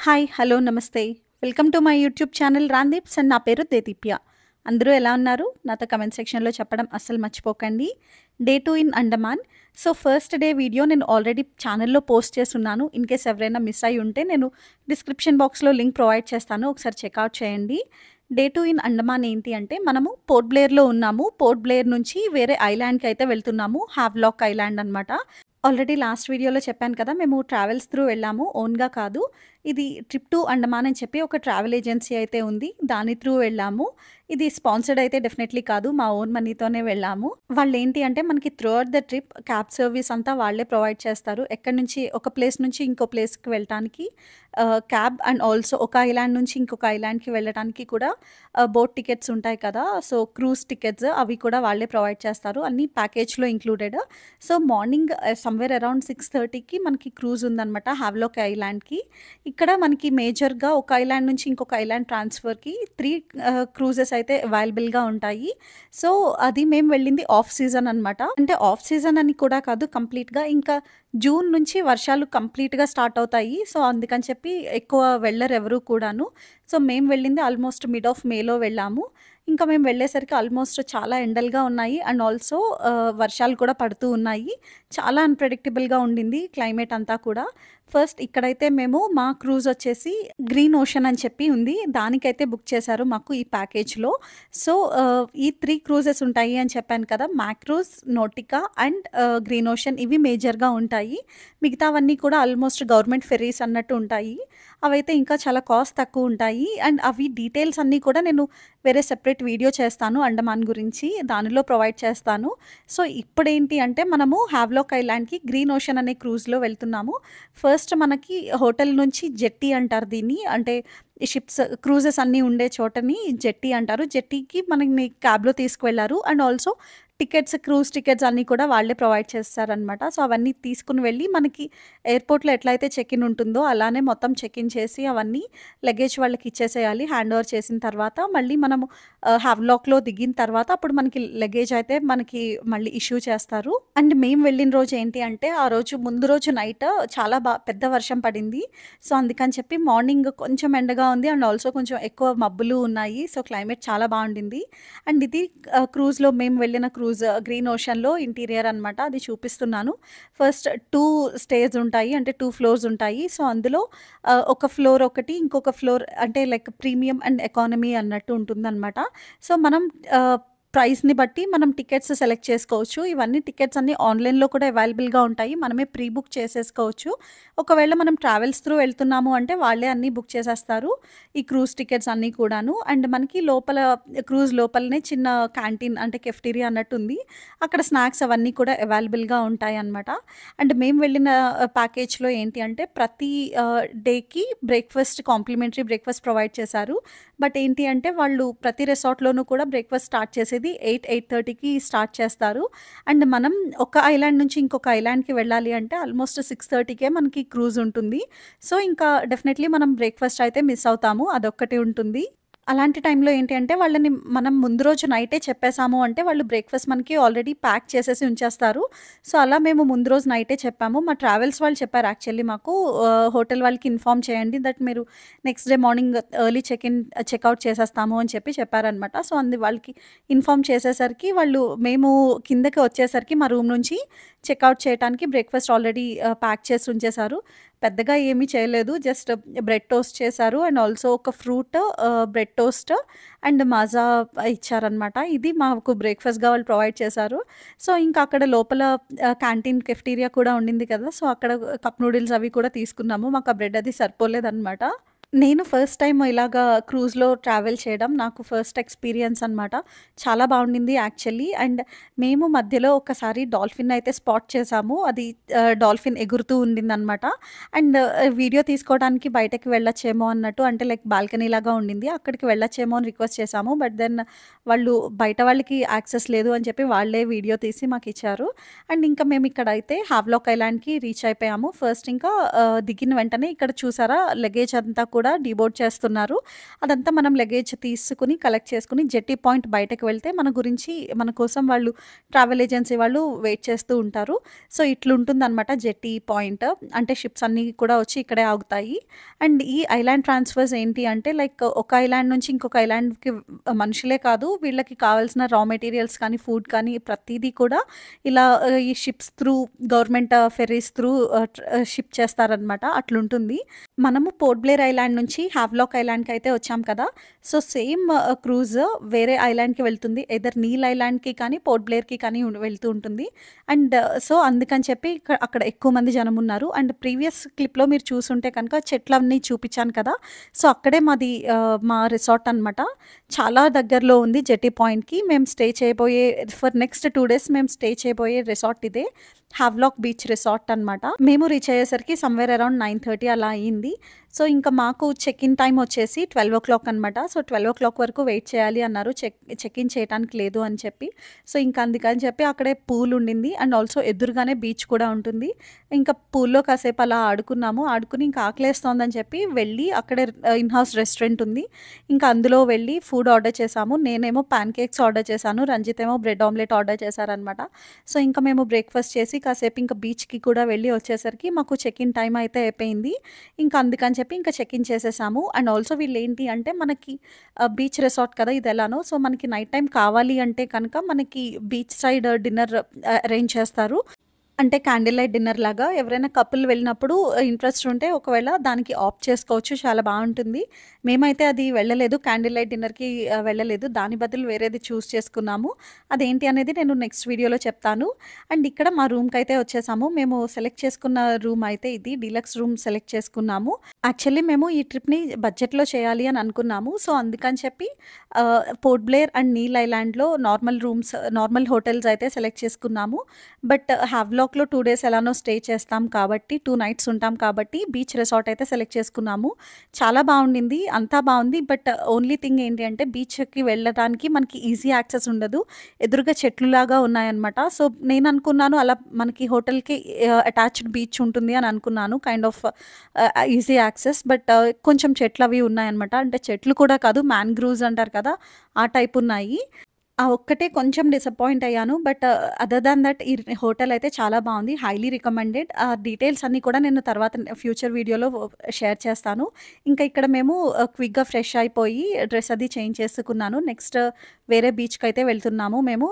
Hi! Hello! నమస్తే. Welcome to my YouTube channel Ramdeeps and నా పేరు దేదీప్య. అందరూ ఎలా ఉన్నారు? నాతో కామెంట్ సెక్షన్‌లో చెప్పడం అస్సలు మర్చిపోకండి. Day 2 in Andaman. So, first day video నేను ఆల్రెడీ ఛానల్‌లో పోస్ట్ చేసున్నాను. ఇన్‌కేస్ ఎవరైనా మిస్ అయ్యి ఉంటే నేను డిస్క్రిప్షన్ బాక్స్‌లో లింక్ ప్రొవైడ్ చేస్తాను. ఒకసారి చెక్‌ఔట్ చేయండి. డే 2 ఇన్ అండమాన్ ఏంటి అంటే మనము పోర్ట్ బ్లెయిర్‌లో ఉన్నాము. పోర్ట్ బ్లెయిర్ నుంచి వేరే ఐలాండ్‌కి అయితే వెళ్తున్నాము. హావ్లాక్ ఐలాండ్ అనమాట. ఆల్రెడీ లాస్ట్ వీడియోలో చెప్పాను కదా! మేము ట్రావెల్స్ త్రూ వెళ్ళాము. ఓన్‌గా కాదు. ఇది ట్రిప్ టు అండమాన్ అని చెప్పి ఒక ట్రావెల్ ఏజెన్సీ అయితే ఉంది. దాని త్రూ వెళ్ళాము. ఇది స్పాన్సర్డ్ అయితే డెఫినెట్‌లీ కాదు. మా ఓన్ మనీతోనే వెళ్ళాము. వాళ్ళేంటి అంటే మనకి through out the trip cab service అంతా వాళ్ళే ప్రొవైడ్ చేస్తారు. ఎక్కడి నుంచి ఒక ప్లేస్ నుంచి ఇంకో ప్లేస్‌కి వెళ్ళటానికి క్యాబ్ అండ్ ఆల్సో ఒక ఐలాండ్ నుంచి ఇంకొక ఐలాండ్‌కి వెళ్ళటానికి కూడా బోట్ టికెట్స్ ఉంటాయి కదా! సో, క్రూజ్ టికెట్స్ అవి కూడా వాళ్ళే ప్రొవైడ్ చేస్తారు. అన్నీ ప్యాకేజ్‌లో included. So, morning somewhere around 6:30కి మనకి క్రూజ్ ఉందనమాట హావ్లాక్ ఐలాండ్‌కి. ఇక్కడ మనకి మేజర్‌గా ఒక ఐలాండ్ నుంచి ఇంకొక ఐలాండ్ ట్రాన్స్‌ఫర్‌కి 3 క్రూజెస్ అయితే అవైలబుల్‌గా ఉంటాయి. సో, అది మేము వెళ్ళింది ఆఫ్ సీజన్ అనమాట. అంటే ఆఫ్ సీజన్ అని కూడా కాదు కంప్లీట్‌గా ఇంకా జూన్ నుంచి వర్షాలు కంప్లీట్‌గా స్టార్ట్ అవుతాయి. సో, అందుకని చెప్పి ఎక్కువ వెళ్లరు ఎవరు కూడాను. సో, మేము వెళ్ళింది ఆల్మోస్ట్ మిడ్ ఆఫ్ మేలో వెళ్ళాము. ఇంకా మేము వెళ్ళేసరికి ఆల్మోస్ట్ చాలా ఎండలుగా ఉన్నాయి. అండ్ ఆల్సో వర్షాలు కూడా పడుతూ ఉన్నాయి. చాలా అన్‌ప్రెడిక్టబుల్‌గా ఉండింది క్లైమేట్ అంతా కూడా. ఫస్ట్ ఇక్కడైతే మేము మా క్రూజ్ వచ్చేసి గ్రీన్ ఓషన్ అని చెప్పి ఉంది. దానికైతే బుక్ చేశారు మాకు ఈ ప్యాకేజ్‌లో. సో, ఈ 3 క్రూజెస్ ఉంటాయి అని చెప్పాను కదా! మ్యాక్రూజ్, నోటికా అండ్ గ్రీన్ ఓషన్ ఇవి మేజర్‌గా ఉంటాయి. మిగతావన్నీ కూడా ఆల్మోస్ట్ గవర్నమెంట్ ఫెర్రీస్ అన్నట్టు ఉంటాయి. అవైతే ఇంకా చాలా కాస్ట్ తక్కువ ఉంటాయి. అండ్ అవి డీటెయిల్స్ అన్నీ కూడా నేను వేరే సెపరేట్ వీడియో చేస్తాను అండమాన్ గురించి. దానిలో ప్రొవైడ్ చేస్తాను. సో, ఇప్పుడేంటి అంటే మనము హావ్లాక్ ఐలాండ్‌కి గ్రీన్ ఓషన్ అనే క్రూజ్‌లో వెళ్తున్నాము. ఫస్ట్ మనకి హోటల్ నుంచి జెట్టి అంటారు దీన్ని. అంటే షిప్స్ క్రూజెస్ అన్నీ ఉండే చోటని జెట్టి అంటారు. జెట్టీకి మనల్ని క్యాబ్‌లో తీసుకువెళ్లారు. And also tickets, cruise tickets అన్నీ కూడా వాళ్ళే ప్రొవైడ్ చేస్తారనమాట. సో, అవన్నీ తీసుకొని వెళ్ళి మనకి ఎయిర్‌పోర్ట్‌లో ఎట్లయితే చెక్ ఇన్ ఉంటుందో అలానే మొత్తం చెక్ ఇన్ చేసి అవన్నీ లగేజ్ వాళ్ళకి ఇచ్చేసేయాలి. హ్యాండ్ ఓవర్ చేసిన తర్వాత మళ్ళీ మనము హావ్లాక్‌లో దిగిన తర్వాత అప్పుడు మనకి లగేజ్ అయితే మనకి మళ్ళీ ఇష్యూ చేస్తారు. అండ్ మేము వెళ్ళిన రోజు ఏంటి అంటే ఆ రోజు ముందు రోజు నైట్ చాలా పెద్ద వర్షం పడింది. సో, అందుకని చెప్పి మార్నింగ్ కొంచెం ఎండగా ఉంది. అండ్ ఆల్సో కొంచెం ఎక్కువ మబ్బులు ఉన్నాయి. సో, క్లైమేట్ చాలా బావుండింది. అండ్ ఇది క్రూజ్‌లో మేము వెళ్ళిన క్రూజ్ గ్రీన్ ఓషన్‌లో ఇంటీరియర్ అనమాట. అది చూపిస్తున్నాను. ఫస్ట్ 2 స్టేస్ ఉంటాయి. అంటే 2 ఫ్లోర్స్ ఉంటాయి. సో, అందులో ఒక ఫ్లోర్ ఒకటి, ఇంకొక ఫ్లోర్ అంటే లైక్ ప్రీమియం అండ్ ఎకానమీ అన్నట్టు ఉంటుందనమాట. సో, మనం ప్రైస్‌ని బట్టి మనం టికెట్స్ సెలెక్ట్ చేసుకోవచ్చు. ఇవన్నీ టికెట్స్ అన్నీ ఆన్‌లైన్‌లో కూడా అవైలబుల్‌గా ఉంటాయి. మనమే ప్రీ బుక్ చేసేసుకోవచ్చు. ఒకవేళ మనం ట్రావెల్స్ త్రూ వెళ్తున్నాము అంటే వాళ్ళే అన్నీ బుక్ చేసేస్తారు. ఈ క్రూజ్ టికెట్స్ అన్నీ కూడాను. అండ్ మనకి లోపల క్రూజ్ లోపలనే చిన్న క్యాంటీన్ అంటే కెఫ్టీరియా అన్నట్టుంది. అక్కడ స్నాక్స్ అవన్నీ కూడా అవైలబుల్‌గా ఉంటాయన్నమాట. అండ్ మేము వెళ్ళిన ప్యాకేజ్‌లో ఏంటి అంటే ప్రతి డేకి కాంప్లిమెంటరీ బ్రేక్‌ఫాస్ట్ ప్రొవైడ్ చేశారు. బట్ ఏంటి అంటే వాళ్ళు ప్రతి రిసార్ట్‌లోనూ కూడా బ్రేక్‌ఫాస్ట్ స్టార్ట్ చేసేది 8:30కి స్టార్ట్ చేస్తారు. అండ్ మనం ఒక ఐలాండ్ నుంచి ఇంకొక ఐలాండ్‌కి వెళ్ళాలి అంటే ఆల్మోస్ట్ 6:30కే మనకి క్రూజ్ ఉంటుంది. సో, ఇంకా డెఫినెట్‌లీ మనం బ్రేక్‌ఫాస్ట్ అయితే మిస్ అవుతాము. అదొక్కటి ఉంటుంది. అలాంటి టైంలో ఏంటి అంటే వాళ్ళని మనం ముందు రోజు నైటే చెప్పేసాము అంటే వాళ్ళు బ్రేక్‌ఫాస్ట్ మనకి ఆల్రెడీ ప్యాక్ చేసేసి ఉంచేస్తారు. సో, అలా మేము ముందు రోజు నైటే చెప్పాము. మా ట్రావెల్స్ వాళ్ళు చెప్పారు యాక్చువల్లీ మాకు హోటల్ వాళ్ళకి ఇన్ఫార్మ్ చేయండి దట్ మీరు next day morning early checkout చేసేస్తాము అని చెప్పారనమాట. సో, వాళ్ళకి ఇన్ఫార్మ్ చేసేసరికి వాళ్ళు మేము కిందకి వచ్చేసరికి మా రూమ్ నుంచి చెక్‌ఔట్ చేయటానికి బ్రేక్‌ఫాస్ట్ ఆల్రెడీ ప్యాక్ చేసి ఉంచేశారు. పెద్దగా ఏమీ చేయలేదు. జస్ట్ బ్రెడ్ టోస్ట్ చేశారు. అండ్ ఆల్సో ఒక fruit, bread toast and Maaza ఇచ్చారనమాట. ఇది మాకు బ్రేక్‌ఫాస్ట్‌గా వాళ్ళు ప్రొవైడ్ చేశారు. సో, ఇంకా అక్కడ లోపల క్యాంటీన్ కెఫ్టీరియా కూడా ఉండింది కదా! సో, అక్కడ కప్ నూడిల్స్ అవి కూడా తీసుకున్నాము. మాకు ఆ బ్రెడ్ అది సరిపోలేదనమాట. నేను ఫస్ట్ టైమ్ ఇలాగా క్రూజ్‌లో ట్రావెల్ చేయడం నాకు ఫస్ట్ ఎక్స్‌పీరియన్స్ అనమాట. చాలా బావుండింది యాక్చువల్లీ. అండ్ మేము మధ్యలో ఒకసారి డాల్ఫిన్ అయితే స్పాట్ చేశాము. అది డాల్ఫిన్ ఎగురుతూ ఉండిందనమాట. అండ్ వీడియో తీసుకోవడానికి బయటకి వెళ్ళొచ్చేమో అన్నట్టు అంటే లైక్ బాల్కనీ లాగా ఉండింది. అక్కడికి వెళ్ళొచ్చేమో అని రిక్వెస్ట్ చేశాము. బట్ దెన్ వాళ్ళు బయట వాళ్ళకి యాక్సెస్ లేదు అని చెప్పి వాళ్ళే వీడియో తీసి మాకిచ్చారు. అండ్ ఇంకా మేము ఇక్కడైతే హావ్లాక్ ఐలాండ్‌కి రీచ్ అయిపోయాము. ఫస్ట్ ఇంకా దిగిన వెంటనే ఇక్కడ చూసారా లగేజ్ అంతా కూడా కూడా డీబోర్డ్ చేస్తున్నారు. అదంతా మనం లగేజ్ తీసుకొని కలెక్ట్ చేసుకొని జెట్టి పాయింట్ బయటకు వెళ్తే మన కోసం వాళ్ళు ట్రావెల్ ఏజెన్సీ వాళ్ళు వెయిట్ చేస్తూ ఉంటారు. సో, ఇట్లుంటుందనమాట జెట్టి పాయింట్. అంటే షిప్స్ అన్నీ కూడా వచ్చి ఇక్కడే ఆగుతాయి. అండ్ ఈ ఐలాండ్ ట్రాన్స్‌ఫర్స్ ఏంటి అంటే లైక్ ఒక ఐలాండ్ నుంచి ఇంకొక ఐలాండ్‌కి మనుషులే కాదు, వీళ్ళకి కావాల్సిన రా మెటీరియల్స్ కానీ, ఫుడ్ కానీ ప్రతీదీ కూడా ఇలా ఈ ships through government Ferris through ship చేస్తారనమాట. అట్లుంటుంది. మనము పోర్ట్ బ్లేర్ ఐలాండ్ నుంచి హావ్లాక్ ఐలాండ్‌కి అయితే వచ్చాం కదా! సో, సేమ్ క్రూజ్ వేరే ఐలాండ్‌కి వెళ్తుంది. ఎయిదర్ నీల్ ఐలాండ్‌కి కానీ, పోర్ట్ బ్లేర్‌కి కానీ వెళ్తూ ఉంటుంది. అండ్ సో, అందుకని చెప్పి అక్కడ ఎక్కువ మంది జనమున్నారు. అండ్ ప్రీవియస్ క్లిప్‌లో మీరు చూసుంటే కనుక చెట్లన్నీ చూపిచ్చాను కదా! సో, అక్కడే మా రిసార్ట్ అనమాట. చాలా దగ్గరలో ఉంది జెట్టి పాయింట్‌కి. మేము స్టే చేయబోయే ఫర్ నెక్స్ట్ 2 డేస్ మేము స్టే చేయబోయే రిసార్ట్ ఇదే. హావ్లాక్ బీచ్ రిసార్ట్ అనమాట. మేము రీచ్ అయ్యేసరికి సమ్‌వేర్ అరౌండ్ 9:30 అలా అయింది. సో, ఇంకా మాకు చెక్ ఇన్ టైమ్ వచ్చేసి 12:00 అనమాట. సో, 12:00 వరకు వెయిట్ చేయాలి అన్నారు. చెక్ ఇన్ చేయటానికి లేదు అని చెప్పి. సో, ఇంకా అందుకని చెప్పి అక్కడే పూల్ ఉండింది. అండ్ ఆల్సో ఎదురుగానే బీచ్ కూడా ఉంటుంది. ఇంకా పూల్‌లో కాసేపు అలా ఆడుకున్నాము. ఆడుకుని ఇంకా ఆకలేస్తోందని చెప్పి వెళ్ళి అక్కడే ఇన్ హౌస్ రెస్టారెంట్ ఉంది. ఇంకా అందులో వెళ్ళి ఫుడ్ ఆర్డర్ చేశాము. నేనేమో పాన్ కేక్స్ ఆర్డర్ చేశాను. రంజిత్ ఏమో బ్రెడ్ ఆమ్లెట్ ఆర్డర్ చేశారనమాట. సో, ఇంకా మేము బ్రేక్‌ఫాస్ట్ చేసి కాసేపు ఇంకా బీచ్‌కి కూడా వెళ్ళి వచ్చేసరికి మాకు చెక్ ఇన్ టైమ్ అయితే అయిపోయింది. ఇంకా అందుకని చెప్పి ఇంకా చెక్ ఇన్ చేసేసాము. అండ్ ఆల్సో వీళ్ళేంటి అంటే మనకి బీచ్ రిసార్ట్ కదా ఇది ఎలానో. సో, మనకి నైట్ టైమ్ కావాలి అంటే కనుక మనకి బీచ్ సైడ్ డిన్నర్ అరేంజ్ చేస్తారు. అంటే క్యాండిల్ లైట్ డిన్నర్ లాగా ఎవరైనా కపుల్ వెళ్ళినప్పుడు ఇంట్రెస్ట్ ఉంటే ఒకవేళ దానికి ఆప్ట్ చేసుకోవచ్చు. చాలా బావుంటుంది. మేమైతే అది వెళ్ళలేదు. క్యాండిల్ లైట్ డిన్నర్‌కి వెళ్ళలేదు. దాని బదులు వేరేది చూస్ చేసుకున్నాము. అదేంటి అనేది నేను నెక్స్ట్ వీడియోలో చెప్తాను. అండ్ ఇక్కడ మా రూమ్‌కైతే వచ్చేసాము. మేము సెలెక్ట్ చేసుకున్న రూమ్ అయితే ఇది డీలక్స్ రూమ్ సెలెక్ట్ చేసుకున్నాము. యాక్చువల్లీ మేము ఈ ట్రిప్‌ని బడ్జెట్‌లో చేయాలి అని అనుకున్నాము. సో, అందుకని చెప్పి పోర్ట్ బ్లేర్ అండ్ నీల్ ఐలాండ్‌లో నార్మల్ హోటల్స్ అయితే సెలెక్ట్ చేసుకున్నాము. బట్ హావ్లాక్‌లో 2 డేస్ ఎలానో స్టే చేస్తాం కాబట్టి 2 నైట్స్ ఉంటాం కాబట్టి బీచ్ రిసార్ట్ అయితే సెలెక్ట్ చేసుకున్నాము. చాలా బావుండింది. అంతా బావుంది. బట్ ఓన్లీ థింగ్ ఏంటి అంటే బీచ్‌కి వెళ్ళడానికి మనకి ఈజీ యాక్సెస్ ఉండదు. ఎదురుగా చెట్లులాగా ఉన్నాయన్నమాట. సో, నేను అనుకున్నాను అలా మనకి హోటల్‌కి అటాచ్డ్ బీచ్ ఉంటుంది అని అనుకున్నాను. Kind off easy access. But కొంచెం చెట్లవి ఉన్నాయన్నమాట. అంటే చెట్లు కూడా కాదు, మ్యాంగ్రూవ్స్ అంటారు కదా! ఆ టైప్ ఉన్నాయి. ఆ ఒక్కటే కొంచెం డిసప్పాయింట్ అయ్యాను. బట్ అదర్ దాన్ దట్ ఈ హోటల్ అయితే చాలా బావుంది. Highly recommended. ఆ డీటెయిల్స్ అన్నీ కూడా నేను తర్వాత ఫ్యూచర్ వీడియోలో షేర్ చేస్తాను. ఇంకా ఇక్కడ మేము క్విక్‌గా ఫ్రెష్ అయిపోయి డ్రెస్ అది చేంజ్ చేసుకున్నాను. నెక్స్ట్ వేరే బీచ్‌కైతే వెళ్తున్నాము మేము.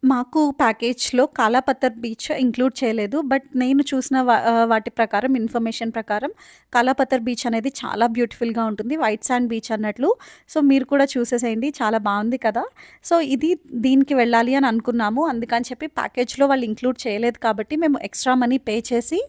మాకు ప్యాకేజ్‌లో కాలాపత్తర్ బీచ్ ఇంక్లూడ్ చేయలేదు. బట్ నేను చూసిన వాటి ప్రకారం ఇన్ఫర్మేషన్ ప్రకారం కాలాపత్తర్ బీచ్ అనేది చాలా బ్యూటిఫుల్‌గా ఉంటుంది. వైట్ సాండ్ బీచ్ అన్నట్లు. సో, మీరు కూడా చూసేసేయండి. చాలా బావుంది కదా! సో, దీనికి వెళ్ళాలి అని అనుకున్నాము. అందుకని చెప్పి ప్యాకేజ్‌లో వాళ్ళు ఇంక్లూడ్ చేయలేదు కాబట్టి మేము ఎక్స్‌ట్రా మనీ పే చేసి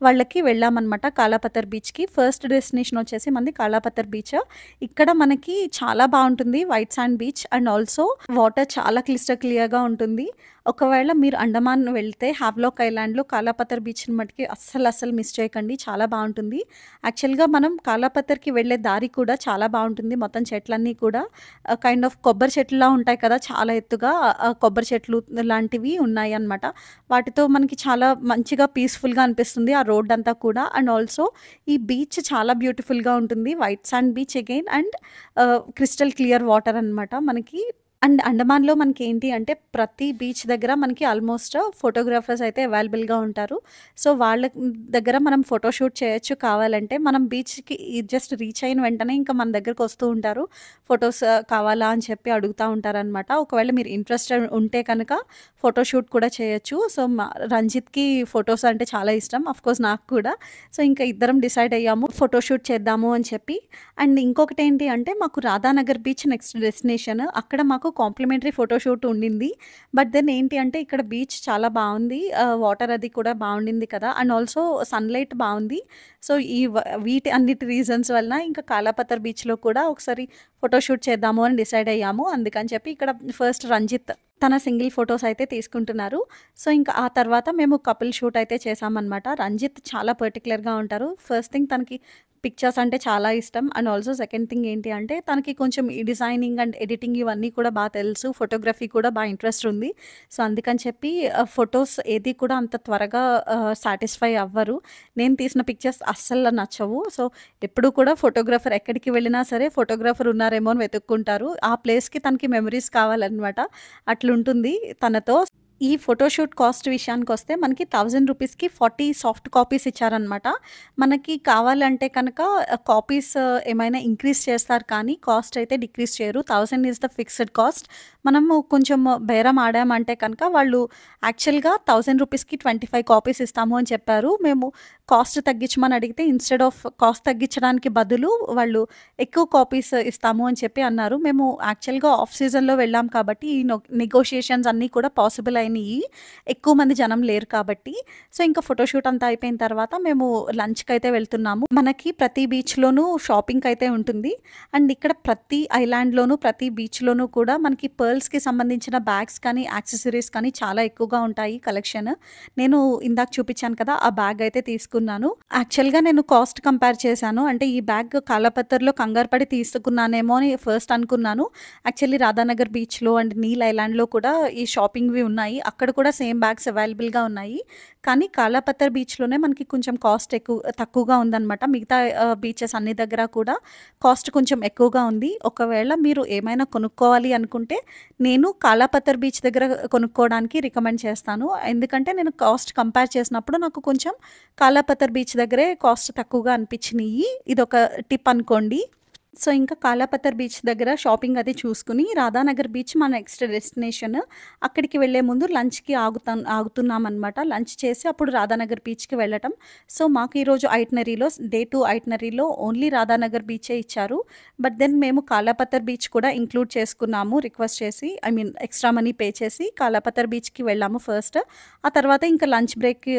వాళ్ళకి వెళ్ళామనమాట కాలాపత్తర్ బీచ్‌కి. ఫస్ట్ డెస్టినేషన్ వచ్చేసి మనది కాలాపత్తర్ బీచ్. ఇక్కడ మనకి చాలా బావుంటుంది white sand beach. And also water చాలా క్లియర్‌గా ఉంటుంది. ఒకవేళ మీరు అండమాన్ వెళ్తే హావ్లాక్ ఐలాండ్‌లో కాలాపత్తర్ బీచ్‌ని మటికి అస్సలు మిస్ చేయకండి. చాలా బావుంటుంది. యాక్చువల్‌గా మనం కాలాపత్తర్‌కి వెళ్ళే దారి కూడా చాలా బావుంటుంది. మొత్తం చెట్లన్నీ కూడా కైండ్ ఆఫ్ కొబ్బరి చెట్లులా ఉంటాయి కదా! చాలా ఎత్తుగా కొబ్బరి చెట్లు లాంటివి ఉన్నాయన్నమాట. వాటితో మనకి చాలా మంచిగా పీస్‌ఫుల్‌గా అనిపిస్తుంది ఆ రోడ్ అంతా కూడా. అండ్ ఆల్సో ఈ బీచ్ చాలా బ్యూటిఫుల్‌గా ఉంటుంది. White sand beach again and crystal clear water అనమాట మనకి. అండ్ అండమాన్‌లో మనకేంటి అంటే ప్రతి బీచ్ దగ్గర మనకి ఆల్మోస్ట్ ఫోటోగ్రాఫర్స్ అయితే అవైలబుల్‌గా ఉంటారు. సో, వాళ్ళ దగ్గర మనం ఫోటో షూట్ చేయొచ్చు కావాలంటే. మనం బీచ్‌కి జస్ట్ రీచ్ అయిన వెంటనే ఇంకా మన దగ్గరకొస్తూ ఉంటారు. ఫోటోస్ కావాలా అని చెప్పి అడుగుతా ఉంటారనమాట. ఒకవేళ మీరు ఇంట్రెస్టెడ్ ఉంటే కనుక ఫోటో షూట్ కూడా చేయొచ్చు. సో, రంజిత్‌కి ఫోటోస్ అంటే చాలా ఇష్టం. ఆఫ్‌కోర్స్ నాకు కూడా. సో, ఇంకా ఇద్దరం డిసైడ్ అయ్యాము ఫోటో షూట్ చేద్దాము అని చెప్పి. అండ్ ఇంకొకటేంటి అంటే మాకు రాధానగర్ బీచ్ నెక్స్ట్ డెస్టినేషన్. అక్కడ మాకు కాంప్లిమెంటరీ ఫోటో షూట్ ఉండింది. బట్ దెన్ ఏంటి అంటే ఇక్కడ బీచ్ చాలా బావుంది. వాటర్ అది కూడా బావుండింది కదా! అండ్ ఆల్సో సన్‌లైట్ బావుంది. సో, వీటి అన్నిటి రీజన్స్ వలన ఇంకా కాలాపత్తర్ బీచ్‌లో కూడా ఒకసారి ఫోటో షూట్ చేద్దాము అని డిసైడ్ అయ్యాము. అందుకని చెప్పి ఇక్కడ ఫస్ట్ రంజిత్ తన సింగిల్ ఫోటోస్ అయితే తీసుకుంటున్నారు. సో, ఇంకా ఆ తర్వాత మేము కపుల్ షూట్ అయితే చేశామనమాట. రంజిత్ చాలా పర్టిక్యులర్‌గా ఉంటారు. ఫస్ట్ థింగ్ తనకి పిక్చర్స్ అంటే చాలా ఇష్టం. అండ్ ఆల్సో సెకండ్ థింగ్ ఏంటి అంటే తనకి కొంచెం ఈ డిజైనింగ్ అండ్ ఎడిటింగ్ ఇవన్నీ కూడా తెలుసు. ఫోటోగ్రఫీ కూడా ఇంట్రెస్ట్ ఉంది. సో, అందుకని చెప్పి ఫోటోస్ ఏది కూడా అంత త్వరగా సాటిస్ఫై అవ్వరు. నేను తీసిన పిక్చర్స్ అస్సలు నచ్చవు. సో, ఎప్పుడు కూడా ఫోటోగ్రాఫర్ ఎక్కడికి వెళ్ళినా సరే ఫోటోగ్రాఫర్ ఉన్నారేమో అని వెతుక్కుంటారు. ఆ ప్లేస్‌కి తనకి మెమరీస్ కావాలనమాట. అట్లుంటుంది తనతో. ఈ ఫోటోషూట్ కాస్ట్ విషయానికొస్తే మనకి రూ. 1000కి 40 సాఫ్ట్ కాపీస్ ఇచ్చారనమాట. మనకి కావాలంటే కనుక కాపీస్ ఏమైనా ఇంక్రీజ్ చేస్తారు కానీ కాస్ట్ అయితే డిక్రీజ్ చేయరు. 1000 ఈస్ ద ఫిక్స్డ్ కాస్ట్. మనము కొంచెం బేరం ఆడామంటే కనుక వాళ్ళు యాక్చువల్‌గా రూ. 1000కి 25 కాపీస్ ఇస్తాము అని చెప్పారు. మేము కాస్ట్ తగ్గించమని అడిగితే ఇన్‌స్టెడ్ ఆఫ్ కాస్ట్ తగ్గించడానికి బదులు వాళ్ళు ఎక్కువ కాపీస్ ఇస్తాము అని చెప్పి అన్నారు. మేము యాక్చువల్‌గా ఆఫ్ సీజన్‌లో వెళ్ళాం కాబట్టి ఈ నెగోషియేషన్స్ అన్నీ కూడా పాసిబుల్ అయినియి. ఎక్కువ మంది జనం లేరు కాబట్టి. సో, ఇంకా ఫోటోషూట్ అంతా అయిపోయిన తర్వాత మేము లంచ్‌కైతే వెళ్తున్నాము. మనకి ప్రతి బీచ్‌లోనూ షాపింగ్ అయితే ఉంటుంది. అండ్ ఇక్కడ ప్రతి ఐలాండ్‌లోనూ, ప్రతి బీచ్‌లోనూ కూడా మనకి పర్ల్స్‌కి సంబంధించిన బ్యాగ్స్ కానీ, యాక్సెసరీస్ కానీ చాలా ఎక్కువగా ఉంటాయి కలెక్షన్. నేను ఇందాక చూపించాను కదా! ఆ బ్యాగ్ అయితే తీసుకున్నాను. యాక్చువల్‌గా నేను కాస్ట్ కంపేర్ చేశాను. అంటే ఈ బ్యాగ్ కాలాపత్తర్‌లో కంగారు పడి తీసుకున్నానేమో అని ఫస్ట్ అనుకున్నాను. యాక్చువల్లీ రాధానగర్ బీచ్‌లో అండ్ నీల్ ఐలాండ్‌లో కూడా ఈ షాపింగ్‌వి ఉన్నాయి. అక్కడ కూడా సేమ్ బ్యాగ్స్ అవైలబుల్‌గా ఉన్నాయి. కానీ కాలాపత్తర్ బీచ్‌లోనే మనకి కొంచెం కాస్ట్ తక్కువగా ఉందనమాట. మిగతా బీచెస్ అన్ని దగ్గర కూడా కాస్ట్ కొంచెం ఎక్కువగా ఉంది. ఒకవేళ మీరు ఏమైనా కొనుక్కోవాలి అనుకుంటే నేను కాలాపత్తర్ బీచ్ దగ్గర కొనుక్కోవడానికి రికమెండ్ చేస్తాను. ఎందుకంటే నేను కాస్ట్ కంపేర్ చేసినప్పుడు నాకు కొంచెం కాలాపత్తర్ బీచ్ దగ్గరే కాస్ట్ తక్కువగా అనిపించినియి. ఇదొక టిప్ అనుకోండి. సో, ఇంకా కాలాపత్తర్ బీచ్ దగ్గర షాపింగ్ అది చూసుకుని రాధానగర్ బీచ్ మా నెక్స్ట్ డెస్టినేషన్. అక్కడికి వెళ్ళే ముందు లంచ్‌కి ఆగుతున్నామనమాట. లంచ్ చేసి అప్పుడు రాధానగర్ బీచ్‌కి వెళ్ళటం. సో, మాకు ఈరోజు ఐటినరీలో డే 2 ఐటినరీలో ఓన్లీ రాధానగర్ బీచే ఇచ్చారు. బట్ దెన్ మేము కాలాపత్తర్ బీచ్ కూడా ఇంక్లూడ్ చేసుకున్నాము రిక్వెస్ట్ చేసి. I mean extra money pay చేసి కాలాపత్తర్ బీచ్‌కి వెళ్ళాము ఫస్ట్. ఆ తర్వాత ఇంకా లంచ్ బ్రేక్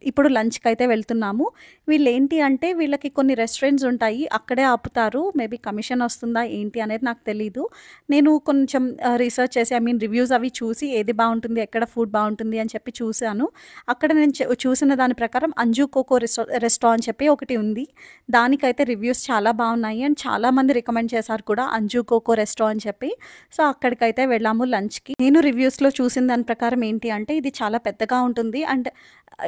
ఇప్పుడు లంచ్‌కైతే వెళ్తున్నాము. వీళ్ళేంటి అంటే వీళ్ళకి కొన్ని రెస్టారెంట్స్ ఉంటాయి. అక్కడే ఆపుతారు. మేబీ కమిషన్ వస్తుందా ఏంటి అనేది నాకు తెలీదు. నేను కొంచెం రీసెర్చ్ చేసి ఐ మీన్ రివ్యూస్ అవి చూసి ఏది బావుంటుంది, ఎక్కడ ఫుడ్ బావుంటుంది అని చెప్పి చూసాను. అక్కడ నేను చూసిన దాని ప్రకారం అంజు కోకో రెస్టా అని చెప్పి ఒకటి ఉంది. దానికైతే రివ్యూస్ చాలా బావున్నాయి అండ్ చాలామంది రికమెండ్ చేశారు కూడా అంజు కోకో రెస్టా అని చెప్పి. సో, అక్కడికైతే వెళ్ళాము లంచ్‌కి. నేను రివ్యూస్‌లో చూసిన దాని ప్రకారం ఏంటి అంటే ఇది చాలా పెద్దగా ఉంటుంది అండ్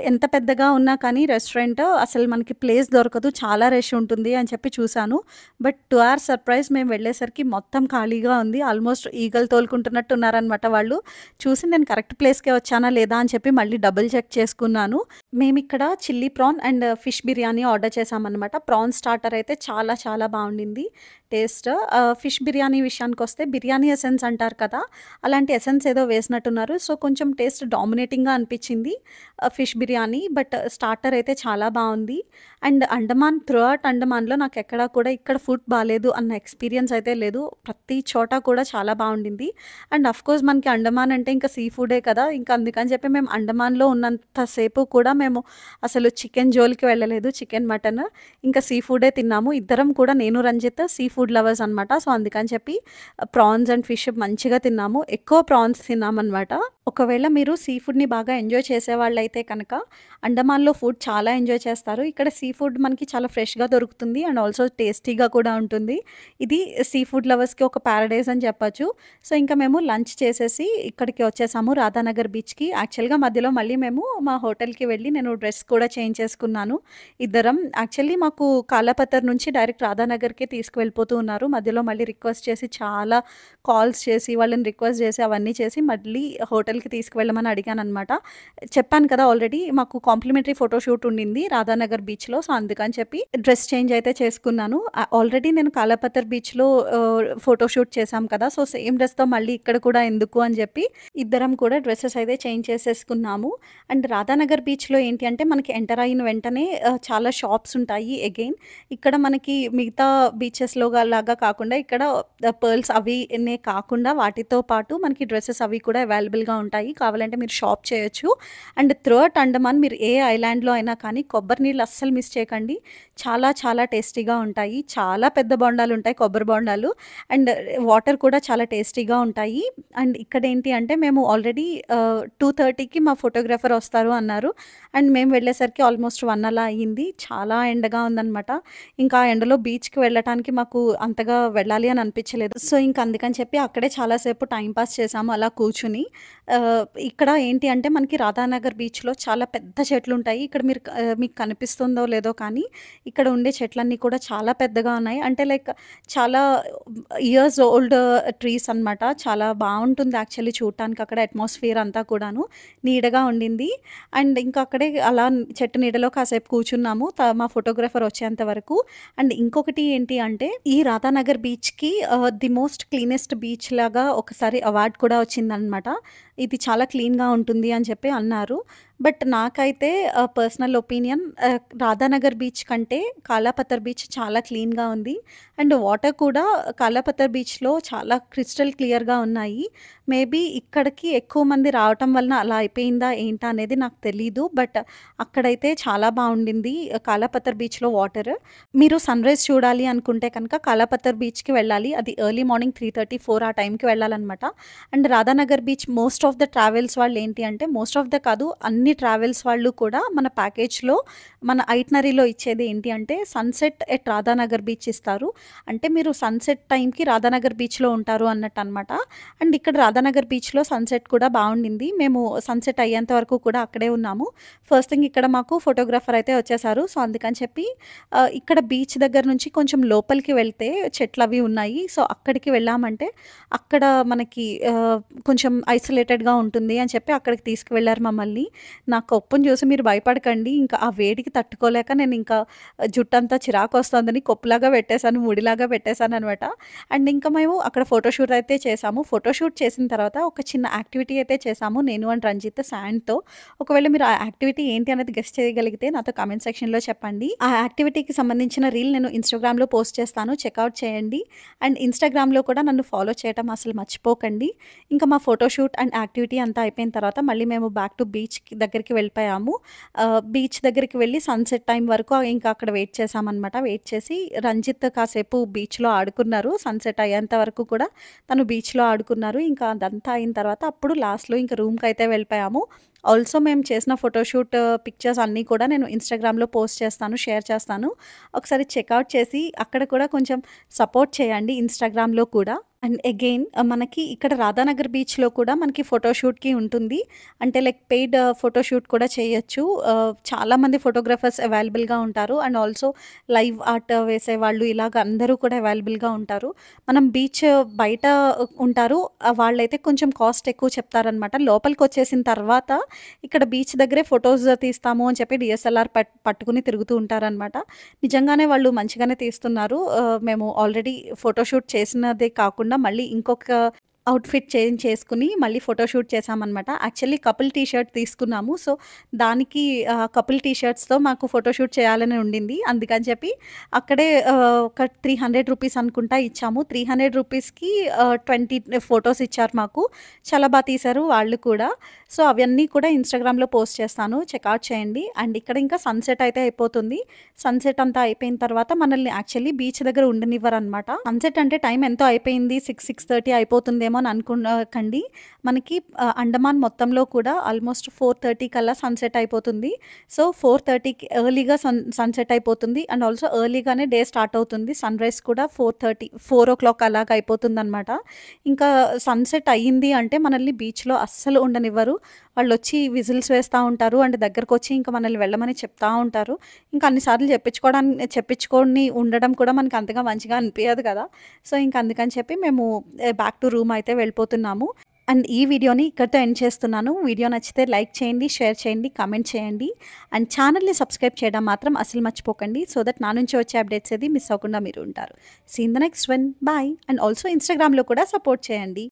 ఎంత పెద్దగా ఉన్నా కానీ రెస్టారెంట్ అసలు మనకి ప్లేస్ దొరకదు. చాలా రష్ ఉంటుంది అని చెప్పి చూసాను. బట్ టు అవర్ సర్ప్రైజ్ మేము వెళ్ళేసరికి మొత్తం ఖాళీగా ఉంది. ఆల్మోస్ట్ ఈగలు తోలుకుంటున్నట్టు ఉన్నారనమాట వాళ్ళు. చూసి నేను కరెక్ట్ ప్లేస్‌కే వచ్చానా లేదా అని చెప్పి మళ్ళీ డబుల్ చెక్ చేసుకున్నాను. మేమిక్కడ chilli prawn and fish biryani order చేశామనమాట. ప్రాన్ స్టార్టర్ అయితే చాలా చాలా బావుండింది టేస్ట్. ఫిష్ బిర్యానీ విషయానికొస్తే బిర్యానీ ఎసెన్స్ అంటారు కదా! అలాంటి ఎసెన్స్ ఏదో వేసినట్టున్నారు. సో, కొంచెం టేస్ట్ డామినేటింగ్‌గా అనిపించింది ఫిష్ బిర్యానీ. బట్ స్టార్టర్ అయితే చాలా బావుంది. అండ్ త్రూఅవుట్ అండమాన్‌లో నాకెక్కడా కూడా ఇక్కడ ఫుడ్ బాలేదు అన్న ఎక్స్‌పీరియన్స్ అయితే లేదు. ప్రతి చోట కూడా చాలా బావుండింది. అండ్ ఆఫ్‌కోర్స్ మనకి అండమాన్ అంటే ఇంకా సీ ఫుడే కదా! ఇంకా అందుకని చెప్పి మేము అండమాన్‌లో ఉన్నంత సేపు కూడా మేము అసలు చికెన్ జోలికి వెళ్ళలేదు. చికెన్, మటన్ ఇంకా సీ ఫుడే తిన్నాము. ఇద్దరం కూడా నేను, రంజిత్ సీ ఫుడ్ లవర్స్ అనమాట. సో, అందుకని చెప్పి ప్రాన్స్ అండ్ ఫిష్ మంచిగా తిన్నాము. ఎక్కువ ప్రాన్స్ తిన్నామనమాట. ఒకవేళ మీరు సీ ఫుడ్‌ని బాగా ఎంజాయ్ చేసేవాళ్ళైతే కనుక అండమాన్‌లో ఫుడ్ చాలా ఎంజాయ్ చేస్తారు. ఇక్కడ సీ ఫుడ్ మనకి చాలా ఫ్రెష్‌గా దొరుకుతుంది అండ్ ఆల్సో టేస్టీగా కూడా ఉంటుంది. ఇది సీ ఫుడ్ లవర్స్‌కి ఒక పారడైజ్ అని చెప్పొచ్చు. సో, ఇంకా మేము లంచ్ చేసేసి ఇక్కడికి వచ్చేసాము రాధానగర్ బీచ్‌కి. యాక్చువల్‌గా మధ్యలో మళ్ళీ మేము మా హోటల్‌కి వెళ్ళి నేను డ్రెస్ కూడా చేంజ్ చేసుకున్నాను. ఇద్దరం యాక్చువల్లీ మాకు కాలాపత్తర్ నుంచి డైరెక్ట్ రాధానగర్‌కే తీసుకువెళ్ళిపోతూ ఉన్నారు. మధ్యలో మళ్ళీ రిక్వెస్ట్ చేసి చాలా కాల్స్ చేసి వాళ్ళని రిక్వెస్ట్ చేసి అవన్నీ చేసి మళ్ళీ హోటల్‌కి తీసుకువెళ్ళమని అడిగాననమాట. చెప్పాను కదా ఆల్రెడీ మాకు కాంప్లిమెంటరీ ఫోటోషూట్ ఉండింది రాధానగర్ బీచ్‌లో. సో, అందుకని చెప్పి డ్రెస్ చేంజ్ అయితే చేసుకున్నాను. ఆల్రెడీ నేను కాలాపత్తర్ బీచ్‌లో ఫోటోషూట్ చేశాం కదా! సో, సేమ్ డ్రెస్‌తో మళ్ళీ ఇక్కడ కూడా ఎందుకు అని చెప్పి ఇద్దరం కూడా డ్రెసెస్ అయితే చేంజ్ చేసేసుకున్నాము. అండ్ రాధానగర్ బీచ్‌లో ఏంటి అంటే మనకి ఎంటర్ అయిన వెంటనే చాలా షాప్స్ ఉంటాయి అగైన్. ఇక్కడ మనకి మిగతా బీచెస్‌లో లాగా కాకుండా ఇక్కడ పర్ల్స్ అవినే కాకుండా వాటితో పాటు మనకి డ్రెసెస్ అవి కూడా అవైలబుల్‌గా ఉంటాయి. కావాలంటే మీరు షాప్ చేయొచ్చు. అండ్ త్రూఅవుట్ అండమాన్ మీరు ఏ ఐలాండ్‌లో అయినా కానీ కొబ్బరి నీళ్ళు అస్సలు మిస్ చేయకండి. చాలా చాలా టేస్టీగా ఉంటాయి. చాలా పెద్ద బోండాలుంటాయి, కొబ్బరి బోండాలు. అండ్ వాటర్ కూడా చాలా టేస్టీగా ఉంటాయి. అండ్ ఇక్కడేంటి అంటే మేము ఆల్రెడీ 2:30కి మా ఫోటోగ్రాఫర్ వస్తారు అన్నారు. అండ్ మేము వెళ్ళేసరికి ఆల్మోస్ట్ 1 అలా అయ్యింది. చాలా ఎండగా ఉందనమాట. ఇంకా ఆ ఎండలో బీచ్‌కి వెళ్ళటానికి మాకు అంతగా వెళ్ళాలి అని అనిపించలేదు. సో, ఇంక అందుకని చెప్పి అక్కడే చాలా సేపు టైమ్ పాస్ చేశాము అలా కూర్చొని. ఇక్కడ ఏంటి అంటే మనకి రాధానగర్ బీచ్‌లో చాలా పెద్ద చెట్లుంటాయి. ఇక్కడ మీకు కనిపిస్తుందో లేదో కానీ ఇక్కడ ఉండే చెట్లన్నీ కూడా చాలా పెద్దగా ఉన్నాయి. అంటే లైక్ చాలా ఇయర్స్ ఓల్డ్ ట్రీస్ అనమాట. చాలా బావుంటుంది యాక్చువల్లీ చూడటానికి అక్కడ అట్మాస్ఫియర్ అంతా కూడాను. నీడగా ఉండింది. అండ్ ఇంకా అక్కడే అలా చెట్టు నీడలో కాసేపు కూర్చున్నాము. మా ఫోటోగ్రాఫర్ వచ్చేంత వరకు. అండ్ ఇంకొకటి ఏంటి అంటే ఈ రాధానగర్ బీచ్‌కి ది మోస్ట్ క్లీనెస్ట్ బీచ్ లాగా ఒకసారి అవార్డ్ కూడా వచ్చిందనమాట. ఇది చాలా క్లీన్‌గా ఉంటుంది అని చెప్పి అన్నారు. బట్ నాకైతే పర్సనల్ ఒపీనియన్ రాధానగర్ బీచ్ కంటే కాలాపతర్ బీచ్ చాలా క్లీన్‌గా ఉంది. అండ్ వాటర్ కూడా కాలాపతర్ బీచ్‌లో చాలా క్రిస్టల్ క్లియర్‌గా ఉన్నాయి. మేబీ ఇక్కడికి ఎక్కువ మంది రావటం వలన అలా అయిపోయిందా ఏంటా అనేది నాకు తెలీదు. బట్ అక్కడైతే చాలా బావుండింది కాలాపతర్ బీచ్‌లో వాటర్. మీరు సన్‌రైజ్ చూడాలి అనుకుంటే కనుక కాలాపతర్ బీచ్‌కి వెళ్ళాలి. అది ఎర్లీ మార్నింగ్ 3:30, 4 ఆ టైంకి వెళ్ళాలనమాట. And Radhanagar beach most of the travels వాళ్ళు ఏంటి అంటే మోస్ట్ ఆఫ్ ద కాదు అన్ని ట్రావెల్స్ వాళ్ళు కూడా మన ప్యాకేజ్‌లో మన ఐటినరీలో ఇచ్చేది ఏంటి అంటే సన్‌సెట్ ఎట్ రాధానగర్ బీచ్ ఇస్తారు. అంటే మీరు సన్‌సెట్ టైంకి రాధానగర్ బీచ్‌లో ఉంటారు అన్నట్టనమాట. అండ్ ఇక్కడ రాధానగర్ బీచ్‌లో సన్‌సెట్ కూడా బావుండింది. మేము సన్‌సెట్ అయ్యేంత వరకు కూడా అక్కడే ఉన్నాము. ఫస్ట్ థింగ్ ఇక్కడ మాకు ఫోటోగ్రాఫర్ అయితే వచ్చేసారు. సో, అందుకని చెప్పి ఇక్కడ బీచ్ దగ్గర నుంచి కొంచెం లోపలికి వెళ్తే చెట్లవి ఉన్నాయి. సో, అక్కడికి వెళ్ళామంటే అక్కడ మనకి కొంచెం ఐసోలేటెడ్‌గా ఉంటుంది అని చెప్పి అక్కడికి తీసుకువెళ్లారు మమ్మల్ని. నా కొప్పుని చూసి మీరు భయపడకండి. ఇంకా ఆ వేడికి తట్టుకోలేక నేను ఇంకా జుట్టంతా చిరాకొస్తోందని కొప్పులాగా పెట్టేసాను, ముడిలాగా పెట్టేసాననమాట. అండ్ ఇంకా మేము అక్కడ ఫోటోషూట్ అయితే చేశాము. ఫోటోషూట్ చేసిన తర్వాత ఒక చిన్న యాక్టివిటీ అయితే చేశాము నేను అండ్ రంజిత్ శాండ్‌తో. ఒకవేళ మీరు ఆ యాక్టివిటీ ఏంటి అనేది గెస్ చేయగలిగితే నాతో కామెంట్ సెక్షన్‌లో చెప్పండి. ఆ యాక్టివిటీకి సంబంధించిన రీల్ నేను ఇన్‌స్టాగ్రామ్‌లో పోస్ట్ చేస్తాను. చెక్‌ఔట్ చేయండి. అండ్ ఇన్‌స్టాగ్రామ్‌లో కూడా నన్ను ఫాలో చేయటం అసలు మర్చిపోకండి. ఇంకా మా ఫోటోషూట్ అండ్ యాక్టివిటీ అంతా అయిపోయిన తర్వాత మళ్ళీ మేము బ్యాక్ టు బీచ్‌కి దగ్గరికి వెళ్ళిపోయాము. బీచ్ దగ్గరికి వెళ్ళి సన్‌సెట్ టైం వరకు ఇంకా అక్కడ వెయిట్ చేశామనమాట. వెయిట్ చేసి రంజిత్ కాసేపు బీచ్‌లో ఆడుకున్నారు. సన్‌సెట్ అయ్యేంత వరకు కూడా తను బీచ్‌లో ఆడుకున్నారు. ఇంకా అదంతా అయిన తర్వాత అప్పుడు లాస్ట్‌లో ఇంక రూమ్‌కైతే వెళ్ళిపోయాము. ఆల్సో మేము చేసిన ఫోటోషూట్ పిక్చర్స్ అన్నీ కూడా నేను ఇన్‌స్టాగ్రామ్‌లో పోస్ట్ చేస్తాను, షేర్ చేస్తాను. ఒకసారి చెక్‌ఔట్ చేసి అక్కడ కూడా కొంచెం సపోర్ట్ చేయండి ఇన్‌స్టాగ్రామ్‌లో కూడా. అండ్ అగైన్ మనకి ఇక్కడ రాధానగర్ బీచ్‌లో కూడా మనకి ఫోటోషూట్‌కి ఉంటుంది. అంటే లైక్ పెయిడ్ ఫోటోషూట్ కూడా చేయొచ్చు. చాలామంది ఫోటోగ్రాఫర్స్ అవైలబుల్‌గా ఉంటారు. అండ్ ఆల్సో లైవ్ ఆర్ట్ వేసేవాళ్ళు ఇలాగ అందరూ కూడా అవైలబుల్‌గా ఉంటారు. మనం బీచ్ బయట ఉంటారు. వాళ్ళైతే కొంచెం కాస్ట్ ఎక్కువ చెప్తారనమాట. లోపలికొచ్చేసిన తర్వాత ఇక్కడ బీచ్ దగ్గరే ఫోటోస్ తీస్తాము అని చెప్పి డీఎస్ఎల్ఆర్ పట్టుకుని తిరుగుతూ ఉంటారనమాట. నిజంగానే వాళ్ళు మంచిగానే తీస్తున్నారు. మేము ఆల్రెడీ ఫోటోషూట్ చేసినదే కాకుండా మళ్ళీ ఇంకొక అవుట్‌ఫిట్ చేంజ్ చేసుకొని మళ్ళీ ఫోటోషూట్ చేశామనమాట. యాక్చువల్లీ కపుల్ టీ షర్ట్ తీసుకున్నాము. సో, దానికి కపుల్ టీ షర్ట్స్‌తో మాకు ఫోటోషూట్ చేయాలని ఉండింది. అందుకని చెప్పి అక్కడే ఒక 300 రూపీస్ అనుకుంటా ఇచ్చాము. 300 రూపీస్‌కి 20 ఫోటోస్ ఇచ్చారు మాకు. చాలా తీశారు వాళ్ళు కూడా. సో, అవన్నీ కూడా ఇన్‌స్టాగ్రామ్‌లో పోస్ట్ చేస్తాను. చెక్‌ఔట్ చేయండి. అండ్ ఇక్కడ ఇంకా సన్‌సెట్ అయితే అయిపోతుంది. సన్‌సెట్ అంతా అయిపోయిన తర్వాత మనల్ని యాక్చువల్లీ బీచ్ దగ్గర ఉండనివ్వరనమాట. సన్‌సెట్ అంటే టైం ఎంతో అయిపోయింది. 6:30 అయిపోతుందేమో అని అనుకోకండి. మనకి అండమాన్ మొత్తంలో కూడా ఆల్మోస్ట్ 4:30 కల్లా సన్‌సెట్ అయిపోతుంది. సో, 4:30కి ఎర్లీగా సన్‌సెట్ అయిపోతుంది. అండ్ ఆల్సో ఎర్లీగానే డే స్టార్ట్ అవుతుంది. సన్‌రైజ్ కూడా 4:30 అలాగా అయిపోతుందనమాట. ఇంకా సన్‌సెట్ అయ్యింది అంటే మనల్ని బీచ్‌లో అస్సలు ఉండనివ్వరు. వాళ్ళొచ్చి విజిల్స్ వేస్తా ఉంటారు. అండ్ దగ్గరకొచ్చి ఇంకా మనల్ని వెళ్ళమని చెప్తా ఉంటారు. ఇంకా అన్ని సార్లు చెప్పించుకొని ఉండడం కూడా మనకి అంతగా మంచిగా అనిపియదు కదా! సో, ఇంక అందుకని చెప్పి మేము బ్యాక్ టు రూమ్ అయితే వెళ్ళిపోతున్నాము. అండ్ ఈ వీడియోని ఇక్కడితో ఎండ్ చేస్తున్నాను. వీడియో నచ్చితే లైక్ చేయండి, షేర్ చేయండి, కామెంట్ చేయండి. అండ్ ఛానల్‌ని సబ్స్క్రైబ్ చేయడం మాత్రం అస్సలు మర్చిపోకండి. సో దట్ నా నుంచి వచ్చే అప్డేట్స్ ఏది మిస్ అవ్వకుండా మీరు ఉంటారు. See in the next one. Bye. And also ఇన్‌స్టాగ్రామ్‌లో కూడా సపోర్ట్ చేయండి.